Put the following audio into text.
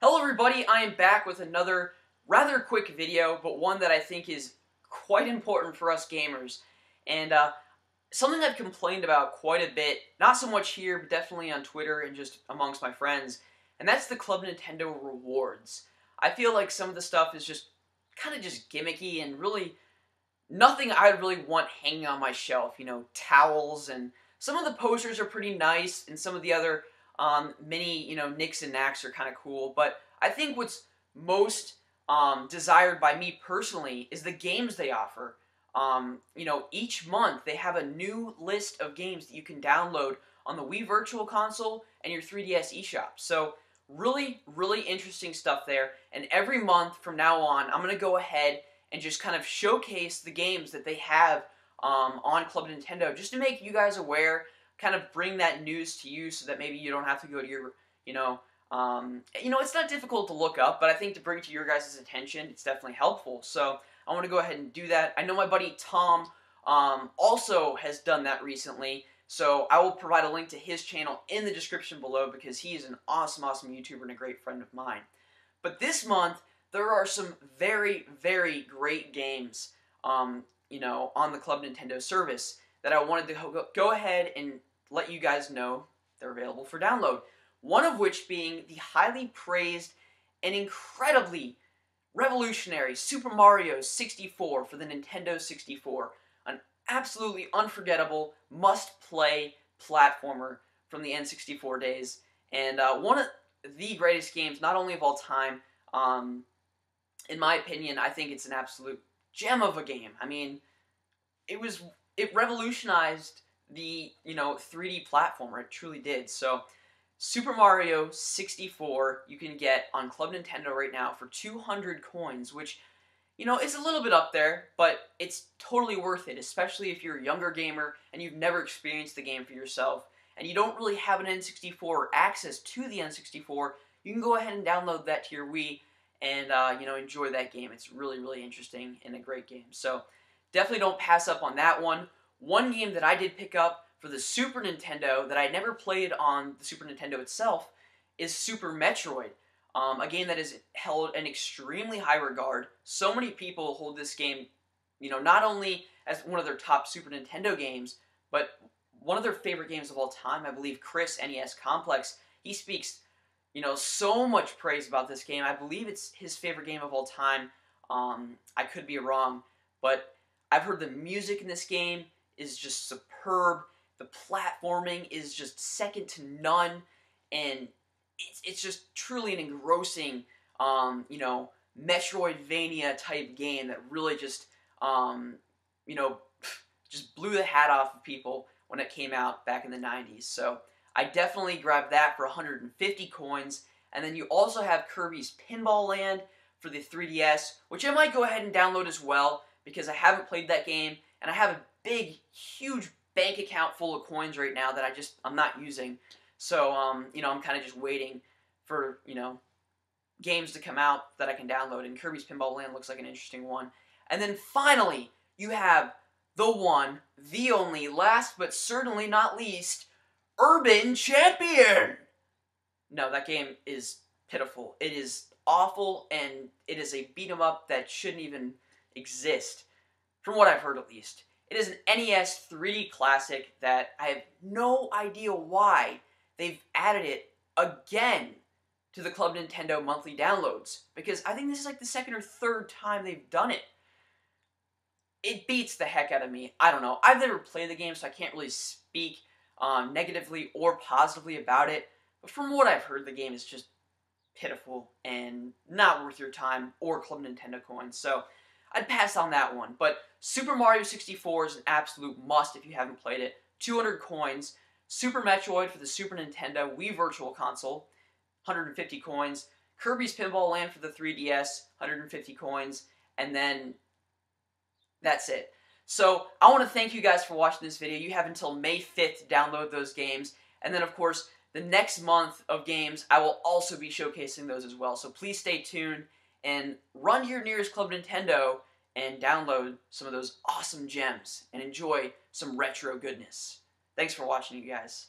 Hello everybody, I am back with another rather quick video, but one that I think is quite important for us gamers. And something I've complained about quite a bit, not so much here, but definitely on Twitter and just amongst my friends, and that's the Club Nintendo rewards. I feel like some of the stuff is just kind of just gimmicky and really nothing I really want hanging on my shelf. You know, towels, and some of the posters are pretty nice, and some of the other mini, nicks and knacks are kind of cool. But I think what's most desired by me personally is the games they offer. Each month they have a new list of games that you can download on the Wii Virtual Console and your 3DS eShop. So really, really interesting stuff there. And every month from now on, I'm going to go ahead and just kind of showcase the games that they have on Club Nintendo, just to make you guys aware, kind of bring that news to you so that maybe you don't have to go to your, it's not difficult to look up, but I think to bring it to your guys' attention, it's definitely helpful. So I want to go ahead and do that. I know my buddy Tom also has done that recently, so I will provide a link to his channel in the description below because he is an awesome, awesome YouTuber and a great friend of mine. But this month, there are some very, very great games, on the Club Nintendo service that I wanted to go ahead and let you guys know they're available for download. One of which being the highly praised and incredibly revolutionary Super Mario 64 for the Nintendo 64. An absolutely unforgettable, must-play platformer from the N64 days. And one of the greatest games, not only of all time, in my opinion, I think it's an absolute gem of a game. I mean, it revolutionized the, 3D platformer. It truly did. So, Super Mario 64 you can get on Club Nintendo right now for 200 coins, which, it's a little bit up there, but it's totally worth it, especially if you're a younger gamer and you've never experienced the game for yourself, and you don't really have an N64 or access to the N64. You can go ahead and download that to your Wii and, enjoy that game. It's really, really interesting and a great game. So, definitely don't pass up on that one. One game that I did pick up for the Super Nintendo that I never played on the Super Nintendo itself is Super Metroid. A game that is held in extremely high regard. So many people hold this game, not only as one of their top Super Nintendo games, but one of their favorite games of all time. I believe Chris, NES Complex, he speaks, so much praise about this game. I believe it's his favorite game of all time. I could be wrong, but I've heard the music in this game is just superb. The platforming is just second to none, and it's just truly an engrossing, Metroidvania type game that really just, just blew the hat off of people when it came out back in the 90s. So I definitely grabbed that for 150 coins, and then you also have Kirbys Pinball Land for the 3DS, which I might go ahead and download as well, because I haven't played that game, and I have a big, huge bank account full of coins right now that I'm not using. So, I'm kind of just waiting for, games to come out that I can download, and Kirbys Pinball Land looks like an interesting one. And then finally, you have the one, the only, last but certainly not least, Urban Champion! No, that game is pitiful. It is awful, and it is a beat-em-up that shouldn't even exist, from what I've heard at least. It is an NES 3D classic that I have no idea why they've added it again to the Club Nintendo monthly downloads, because I think this is like the second or third time they've done it. It beats the heck out of me. I don't know. I've never played the game, so I can't really speak negatively or positively about it, but from what I've heard, the game is just pitiful and not worth your time or Club Nintendo coins, so I'd pass on that one. But Super Mario 64 is an absolute must if you haven't played it. 200 coins. Super Metroid for the Super Nintendo Wii Virtual Console, 150 coins. Kirbys Pinball Land for the 3DS, 150 coins. And then that's it. So I want to thank you guys for watching this video. You have until May 5th to download those games. And then, of course, the next month of games, I will also be showcasing those as well. So please stay tuned and run to your nearest Club Nintendo and download some of those awesome gems and enjoy some retro goodness. Thanks for watching, you guys.